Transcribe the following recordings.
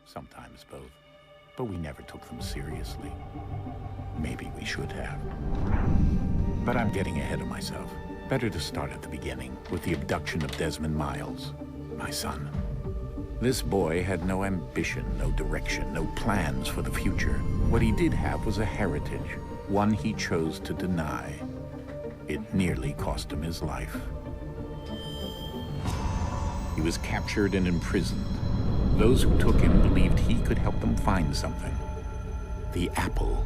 sometimes both. But we never took them seriously. Maybe we should have. But I'm getting ahead of myself. Better to start at the beginning, with the abduction of Desmond Miles, my son. This boy had no ambition, no direction, no plans for the future. What he did have was a heritage, one he chose to deny. It nearly cost him his life. He was captured and imprisoned. Those who took him believed he could help them find something. The apple.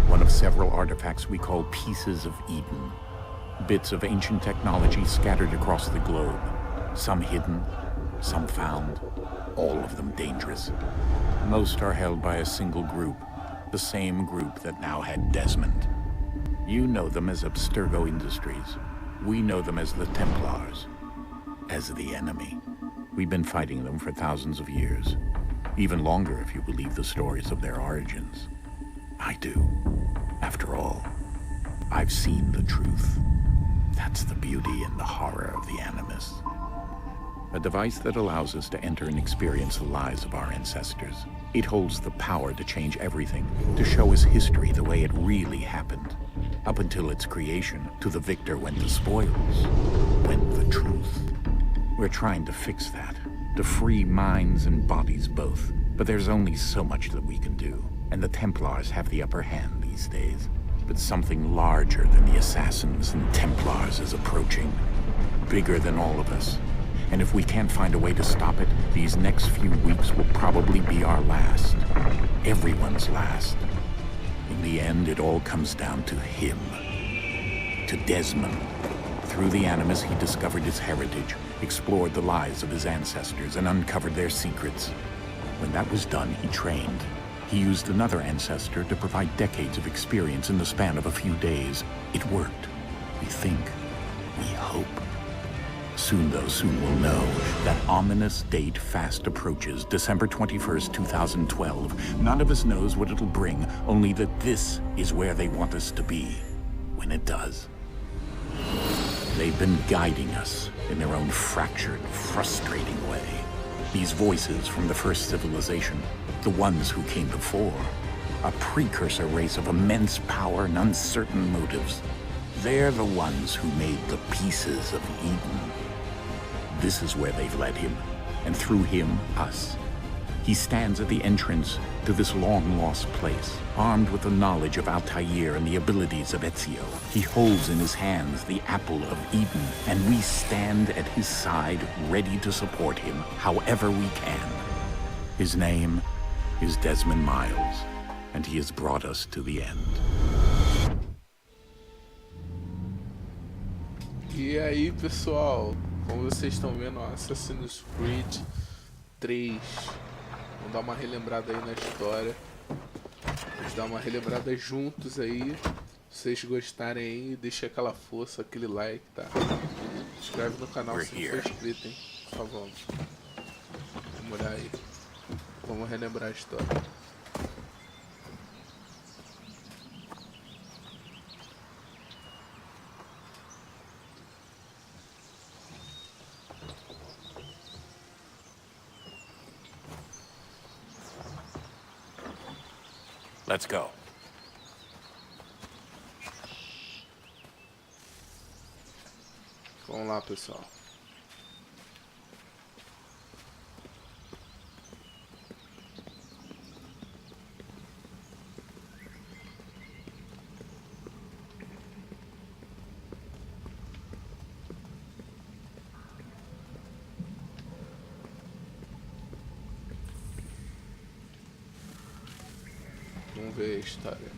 One of several artifacts we call pieces of Eden. Bits of ancient technology scattered across the globe. Some hidden, some found, all of them dangerous. Most are held by a single group, the same group that now had Desmond. You know them as Abstergo Industries. We know them as the Templars, as the enemy. We've been fighting them for thousands of years, even longer if you believe the stories of their origins. I do. After all, I've seen the truth. That's the beauty and the horror of the Animus. A device that allows us to enter and experience the lives of our ancestors. It holds the power to change everything, to show us history the way it really happened. Up until its creation, to the victor went the spoils, went the truth. We're trying to fix that, to free minds and bodies both. But there's only so much that we can do, and the Templars have the upper hand these days. But something larger than the Assassins and Templars is approaching, bigger than all of us. And if we can't find a way to stop it, these next few weeks will probably be our last. Everyone's last. In the end, it all comes down to him. To Desmond. Through the Animus, he discovered his heritage, explored the lives of his ancestors, and uncovered their secrets. When that was done, he trained. He used another ancestor to provide decades of experience in the span of a few days. It worked. We think. We hope. Soon, though, soon we'll know. That ominous date fast approaches, December 21st, 2012. None of us knows what it'll bring, only that this is where they want us to be, when it does. They've been guiding us in their own fractured, frustrating way. These voices from the first civilization, the ones who came before, a precursor race of immense power and uncertain motives. They're the ones who made the pieces of Eden. This is where they've led him, and through him, us. He stands at the entrance to this long-lost place, armed with the knowledge of Altair and the abilities of Ezio. He holds in his hands the apple of Eden, and we stand at his side, ready to support him however we can. His name is Desmond Miles, and he has brought us to the end. E aí, pessoal, como vocês estão vendo, Assassin's Creed 3. Vamos dar uma relembrada aí na história. Vamos dar uma relembrada juntos aí. Se vocês gostarem aí, deixa aquela força, aquele like, tá? Se inscreve no canal se não for inscrito, hein? Por favor. Vamos olhar aí. Vamos relembrar a história. Let's go. Vamos lá, pessoal. Vamos ver a história.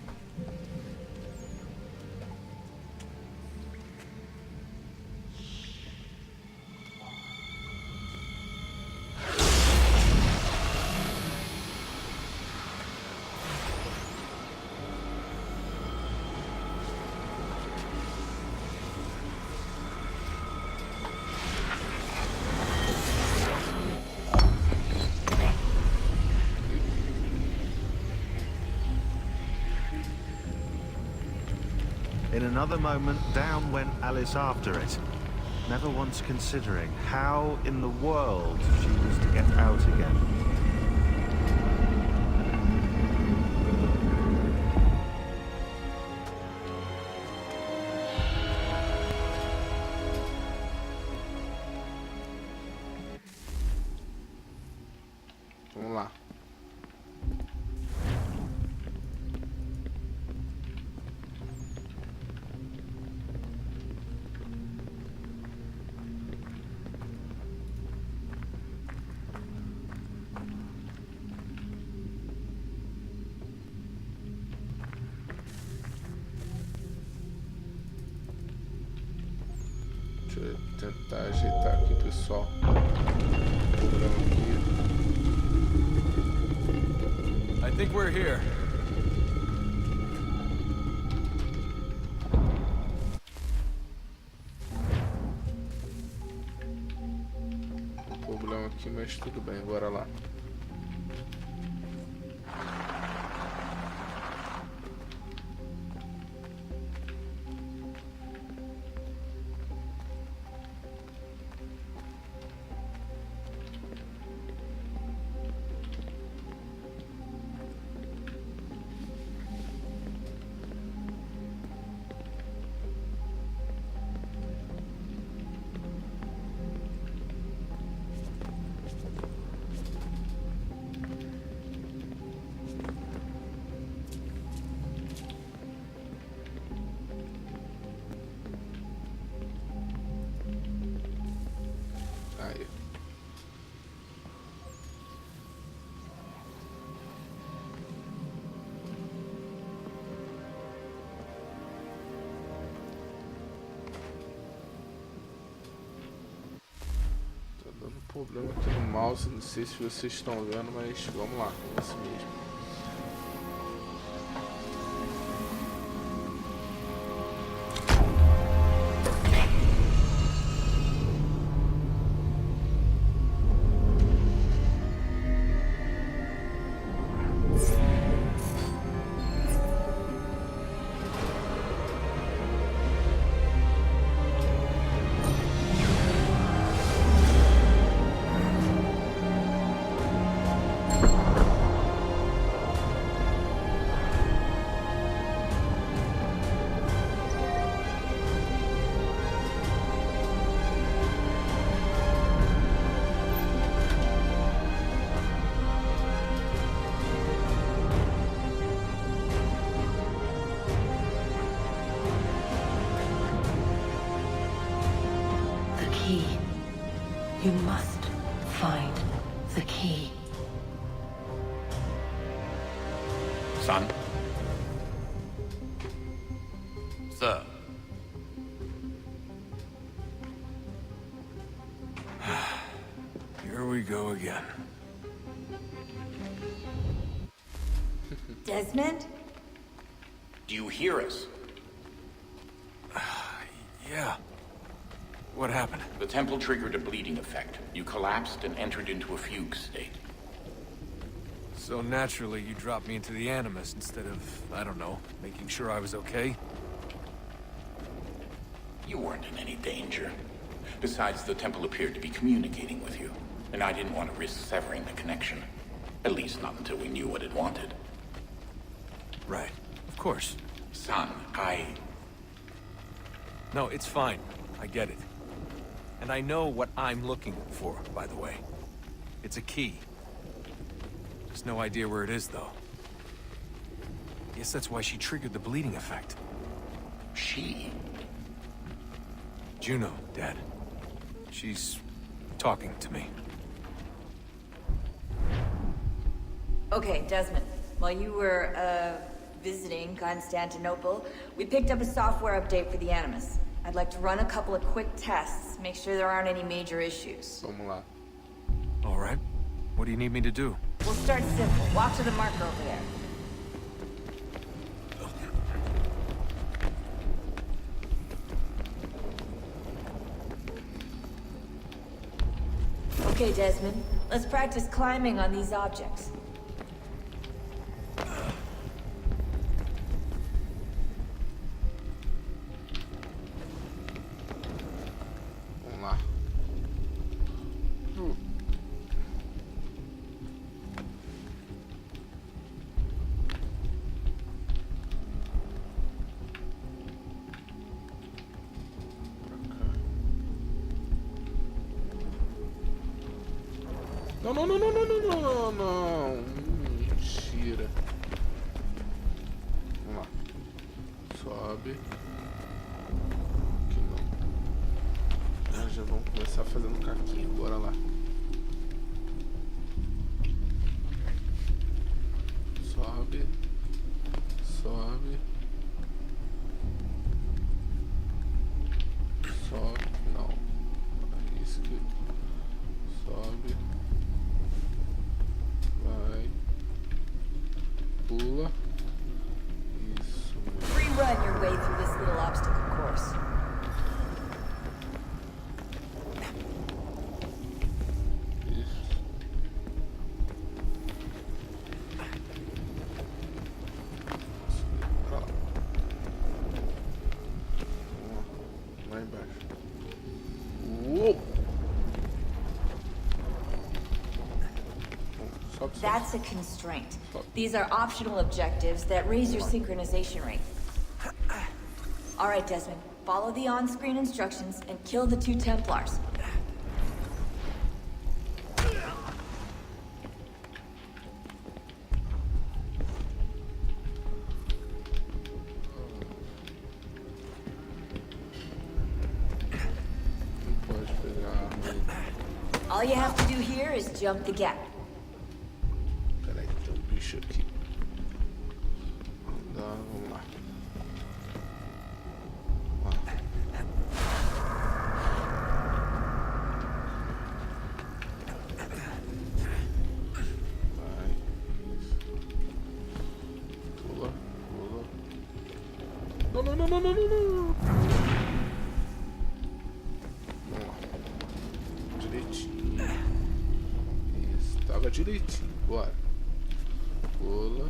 In another moment, down went Alice after it, never once considering how in the world she was to get out again. Vamos lá. Deixa eu tentar ajeitar aqui, pessoal. Programa aqui. I think we're here. Problema aqui, mas tudo bem, bora lá. Aí. Tá dando problema aqui no mouse, não sei se vocês estão vendo, mas vamos lá, é isso mesmo. You must find the key. Son? Sir. Here we go again. Desmond? Do you hear us? Yeah. What happened? The temple triggered a bleeding effect. You collapsed and entered into a fugue state. So naturally, you dropped me into the Animus instead of, I don't know, making sure I was okay? You weren't in any danger. Besides, the temple appeared to be communicating with you, and I didn't want to risk severing the connection. At least not until we knew what it wanted. Right. Of course. Son, No, it's fine. I get it. And I know what I'm looking for, by the way. It's a key. Just no idea where it is, though. Guess that's why she triggered the bleeding effect. She? Juno, Dad. She's talking to me. Okay, Desmond. While you were, visiting Constantinople, we picked up a software update for the Animus. I'd like to run a couple of quick tests, make sure there aren't any major issues. Vamos lá. All right. What do you need me to do? We'll start simple. Walk to the marker over there. Okay, Desmond. Let's practice climbing on these objects. Vamos lá. Pra cá. Não, não, não, não, não, não, não, não. Mentira. Vamos lá. Sobe. Aqui não. Nós já vamos começar fazendo caquinho. Bora lá. Sobe. Sobe. Sobe. Não. É isso que... Sobe. Vai. Pula. Isso. Free run your way through this little obstacle course. Isso. Pra lá. Vamos lá embaixo. Uou! Sobe, sobe. That's a constraint. These are optional objectives that raise your synchronization rate. All right, Desmond. Follow the on-screen instructions and kill the 2 Templars. Não pode pegar a arma aí. All you have to do here is jump the gap. Peraí, tem um bicho aqui. Vamos lá. Vai. Isso. Pula, pula. Não, não, não, não, não, não, não. Vamos lá. Direitinho. Isso, tava direitinho. Bora. Pula.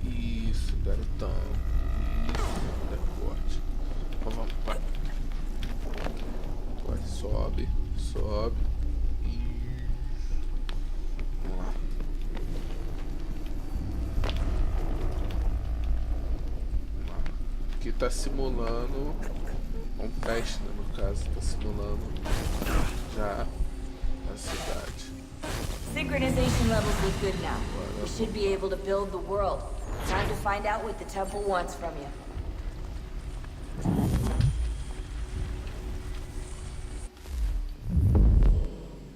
Isso, garotão. Isso, decote. Então vamos, vai. Vai, sobe, sobe. Isso. Vamos lá. Vamos lá. Aqui tá simulando um teste, né, no caso, tá simulando já a cidade. Synchronization levels look good now. We should be able to build the world. Time to find out what the temple wants from you.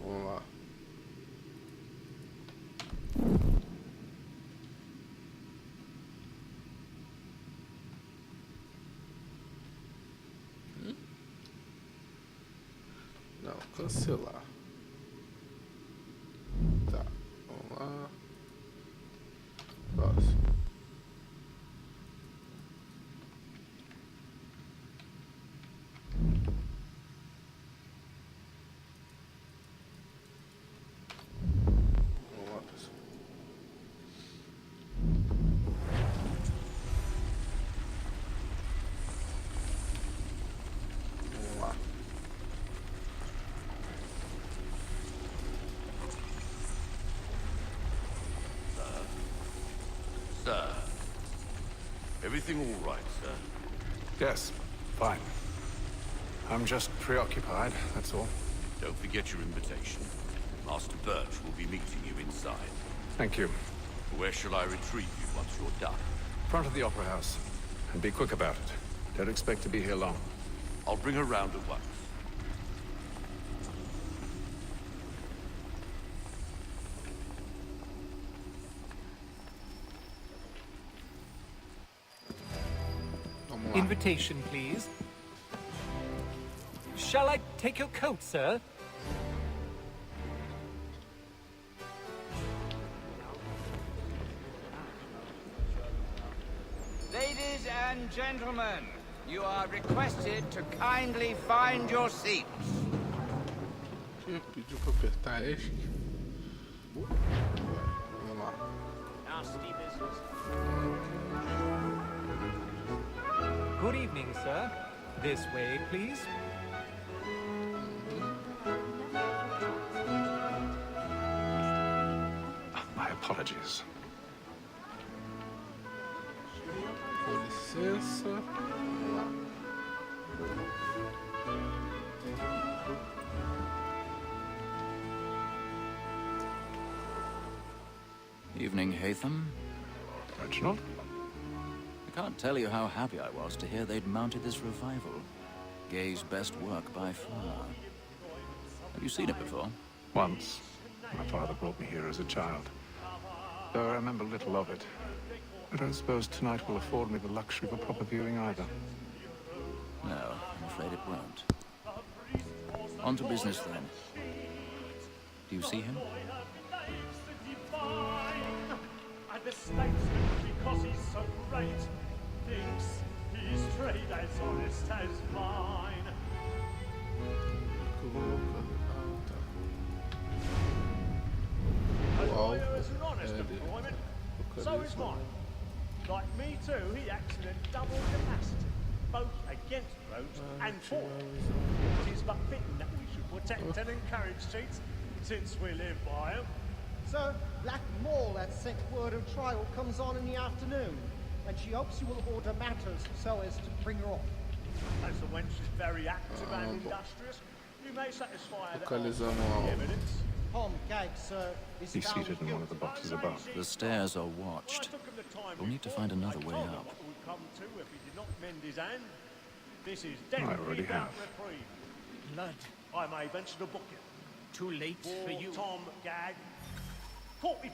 Vamos lá. Não, cancelar. Tá, vamos lá. Próximo. Vamos lá, pessoal. Vamos lá. Sir, everything all right, sir? Yes, fine. I'm just preoccupied, that's all. Don't forget your invitation. Master Birch will be meeting you inside. Thank you. Where shall I retrieve you once you're done? Front of the Opera House. And be quick about it. Don't expect to be here long. I'll bring her round at once. Vamos lá. Invitation, please. Shall I take your coat, sir? Ladies and gentlemen, you are requested to kindly find your seats. Pediu pra apertar ESC. Vamos lá. Nasty business. Good evening, sir. This way, please. My apologies. Com licença. Vamos lá. Evening, Hatham. Reginald? I can't tell you how happy I was to hear they'd mounted this revival. Gay's best work by far. Have you seen it before? Once. My father brought me here as a child. Though I remember little of it. I don't suppose tonight will afford me the luxury of a proper viewing either. No, I'm afraid it won't. On to business then. Do you see him? And the statesman, because he's so great, thinks his trade as honest as mine. Admire as an honest employment, so is mine. Like me too, he acts in a double capacity, both against roads and for it. It is but fitting that we should protect and encourage cheats, since we live by them. Sir, Black Mall had sent word of trial comes on in the afternoon, and she hopes you will order matters so as to bring her off. As the wench is very active and industrious, you may satisfy that evidence. Tom Gag, sir, is He's found seated in one of the boxes above. The stairs are watched. We'll need to find another way up. I already have. Blood. I may venture to book it. Too late for you. Tom Gag. £40.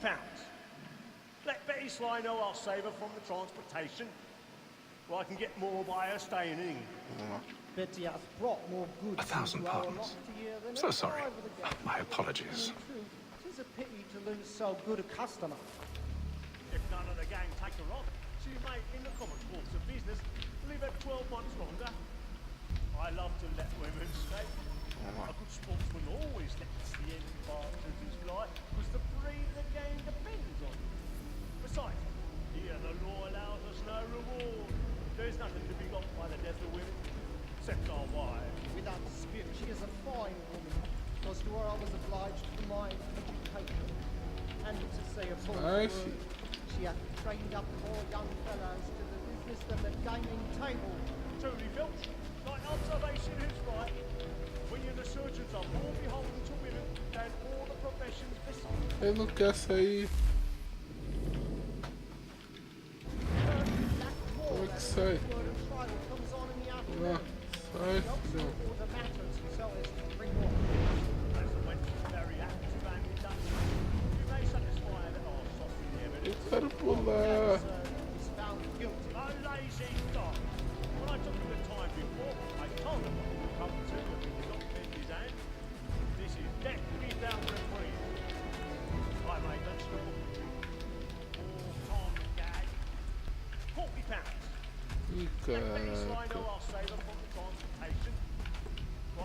Let Betty Sly know I'll save her from the transportation. Or I can get more by her staying in. Betty has brought more goods £1,000 into our lot here than So ever sorry. over the gate. My apologies. In truth, 'tis a pity to lose so good a customer. If none of the gang take her off, she may, in the common course of business, leave her 12 months longer. I love to let women escape. A good sportsman always lets the end part of his life, because the breed of the game depends on it. Besides, here the law allows us no reward. There's nothing to be got by the death of women, except our wives. Without dispute, she is a fine woman, because to her I was obliged to my education. And to say a full word, she hath trained up more young fellows to the business than the gaming table. Truly, Filch, my observation is right. We and the surgeons are more beholden to women than all the professions beside. Ele não quer sair. Como é que sai? Ah, sai. Não. Eu quero pular. Ih, caraca.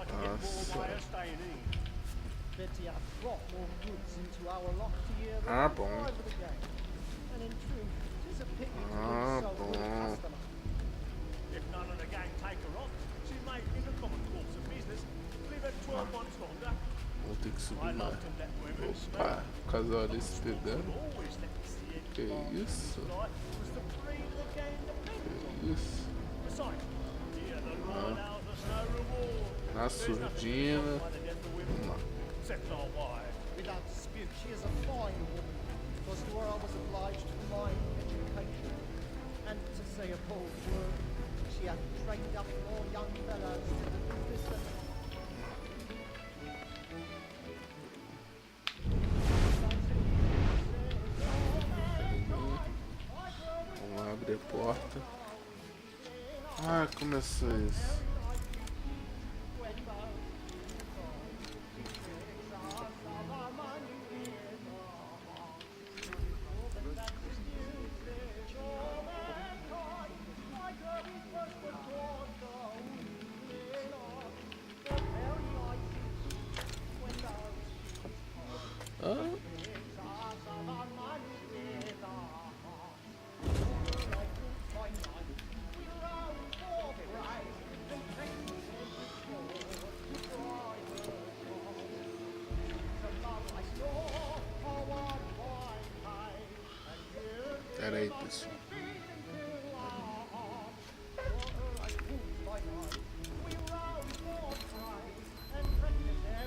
Nossa. Betty hath brought more goods into our lot here than Ah, ever bom. over the gate. And in truth, 'tis a pity to Ah, lose so good a bom. customer. If none of the gang take her off, she may, in the common course of business, leave her 12 months longer. Vou ter que I subir love mais. to let women Opa, o casal ali se pegando. always let the end Que isso? was the breed of the game depends on. Que isso? Besides, here the law allows us no reward. Na surdina. Vamos lá. Except our wives. Without dispute, she is a fine woman, because to her I was obliged to my education. And to say a bold word, she hath trained up more young fellows to the business than Vamos lá abrir a porta. Ah, começou isso. Ah. Pera aí, pessoal.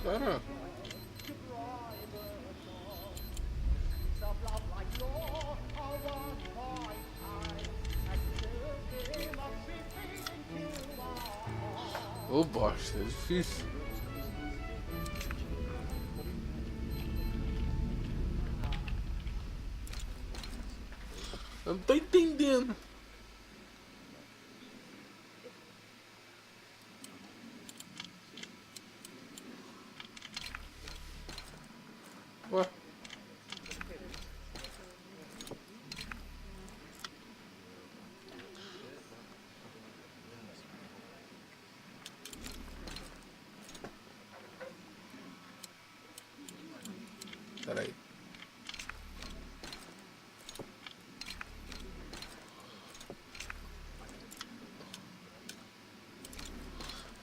Caraca. Ô, bosta, é difícil. Eu não tô entendendo. Ué? Peraí.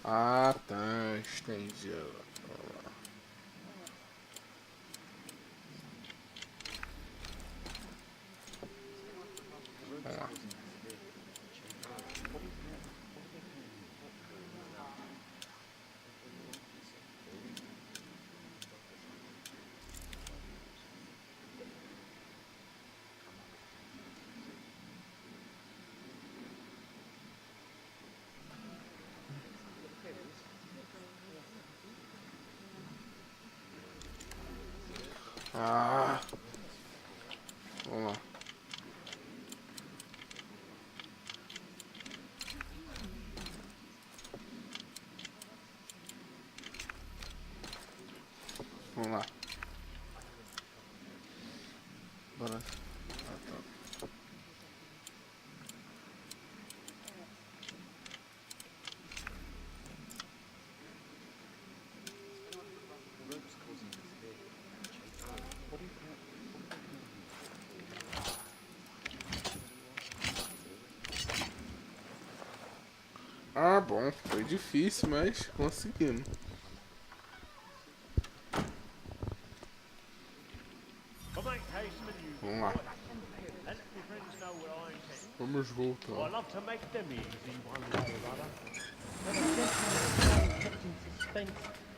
Ah, tá, entendi. Vamos lá. Ah, vamos lá. Vamos lá. Bora. Ah, tá. Ah, bom, foi difícil, mas conseguimos. Vamos lá. Vamos voltar.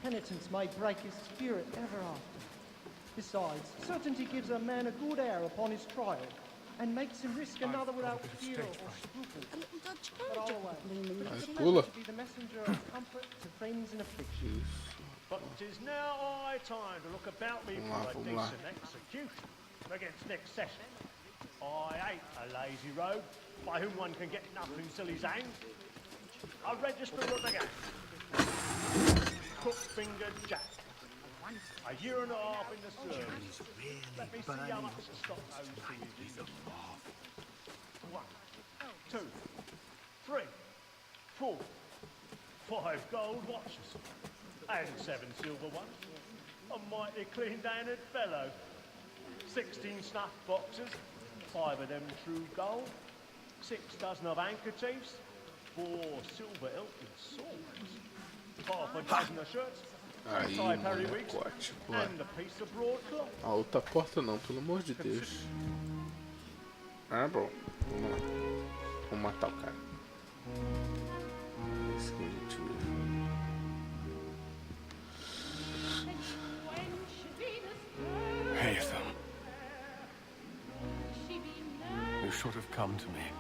Penitence may break his spirit ever after. Besides, certainty gives a man a good air upon his trial, and makes him risk another without fear or scruple. But always, to be the messenger of comfort to friends in affliction. But 'tis now high time to look about me for a decent execution against next session. I hate a lazy rogue by whom one can get nothing till he's hanged. I'll register at the game. Crook-fingered Jack. A year and a half in the service. Let me see how much the stock owes to you. 1, 2, 3, 4, 5 gold watches. And 7 silver ones. A mighty clean-handed fellow. 16 snuff boxes. 5 of them true gold. 6 dozen of handkerchiefs. 4 silver hilted swords. Half a dozen of shirts. Aí, mano, corte, bora. A outra porta não, pelo amor de Deus. Ah, bom. Vamos lá. Vamos matar o cara. Isso que a gente viu. Haytham. You should have come to me.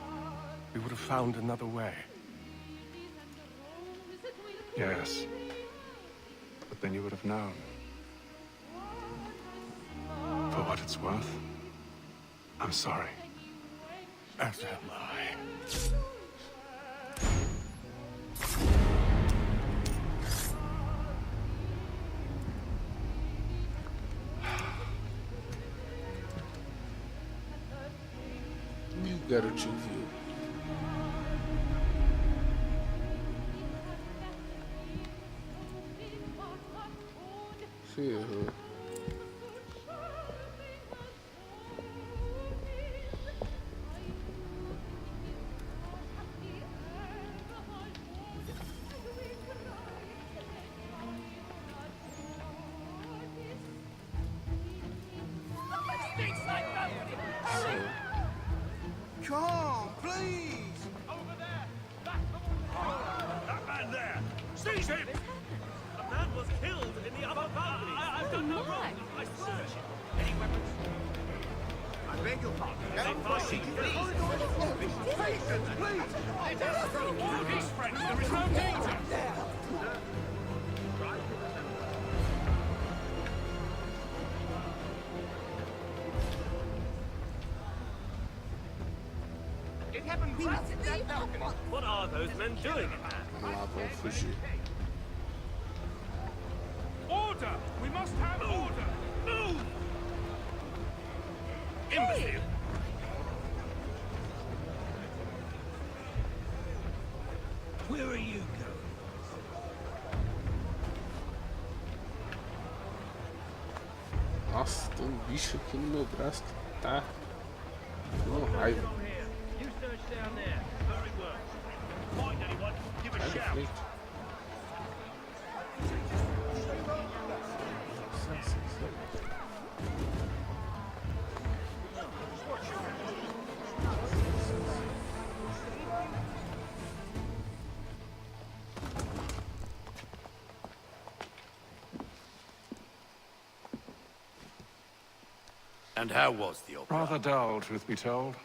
We would have found another way. Yes. But then you would have known. For what it's worth, I'm sorry. As am I. O garotinho viu. Ferrou. Come, please! Over there! That man there! Seize him! A man was killed in the upper balcony. I've done no wrong. I search him. Any weapons? I beg your pardon. Don't proceed, please. Patience, please. These friends, there is no danger. What are those men doing? Vamos lá, vamos fugir. Order! We must have order! Move! Imbecile! Where are you going? Nossa, tem um bicho aqui no meu braço que tá com raiva. You search down there. Very well. Find anyone, give a Sai da shout. frente. Sai, sai, sai. And how was the opera? Rather dull, truth be told.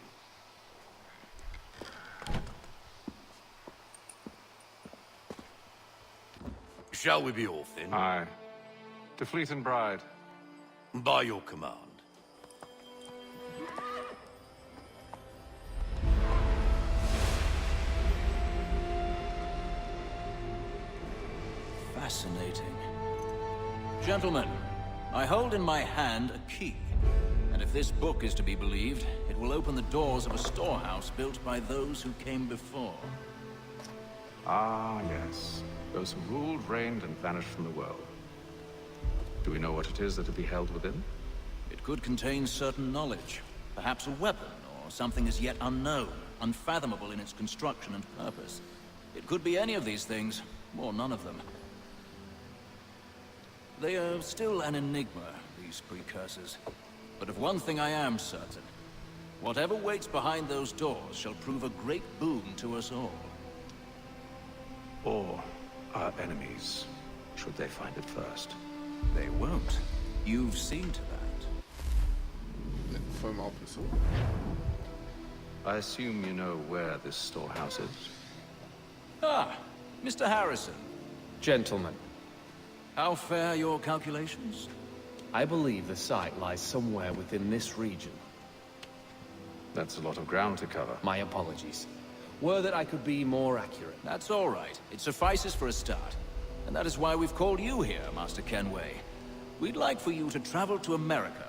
Shall we be off then? Aye. To Fleet and Bride. By your command. Fascinating. Gentlemen, I hold in my hand a key. And if this book is to be believed, it will open the doors of a storehouse built by those who came before. Ah, yes. Those who ruled, reigned, and vanished from the world. Do we know what it is that will be held within? It could contain certain knowledge. Perhaps a weapon, or something as yet unknown, unfathomable in its construction and purpose. It could be any of these things, or none of them. They are still an enigma, these precursors. But of one thing I am certain. Whatever waits behind those doors shall prove a great boon to us all. Or our enemies, should they find it first. They won't. You've seen to that. Foi mal, pessoal. I assume you know where this storehouse is? Ah, Mr. Harrison. Gentlemen, How fare your calculations? I believe the site lies somewhere within this region. That's a lot of ground to cover. My apologies. Were that I could be more accurate. That's all right. It suffices for a start. And that is why we've called you here, Master Kenway. We'd like for you to travel to America,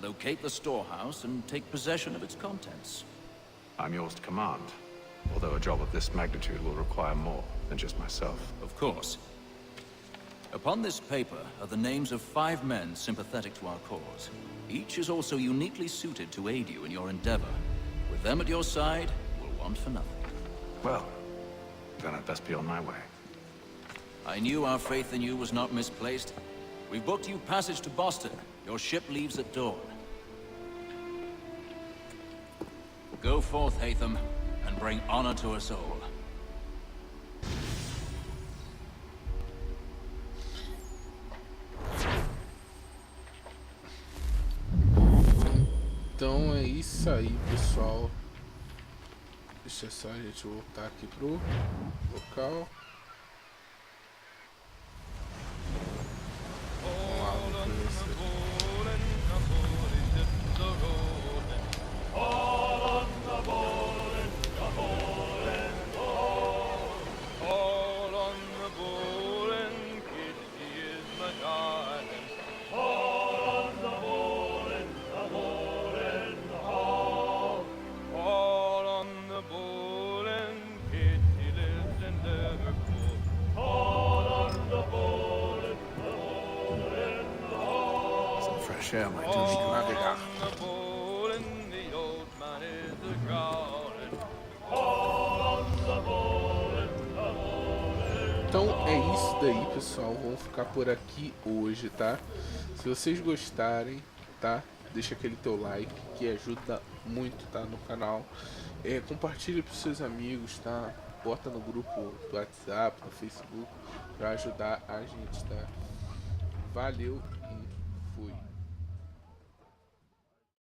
locate the storehouse, and take possession of its contents. I'm yours to command, although a job of this magnitude will require more than just myself. Of course. Upon this paper are the names of 5 men sympathetic to our cause. Each is also uniquely suited to aid you in your endeavor. With them at your side, we'll want for nothing. Well, then I'd best be on my way. I knew our faith in you was not misplaced. We've booked you passage to Boston. Your ship leaves at dawn. Go forth, Hatham, and bring honor to us all. Então é isso aí, pessoal. Deixa só a gente voltar aqui pro local. Vamos lá, vamos conhecer. Share my Navegar. Então é isso daí, pessoal. Vamos ficar por aqui hoje, tá? Se vocês gostarem, tá? Deixa aquele teu like que ajuda muito, tá? No canal. Compartilha para seus amigos, tá? Bota no grupo do WhatsApp, no Facebook, para ajudar a gente, tá? Valeu e fui.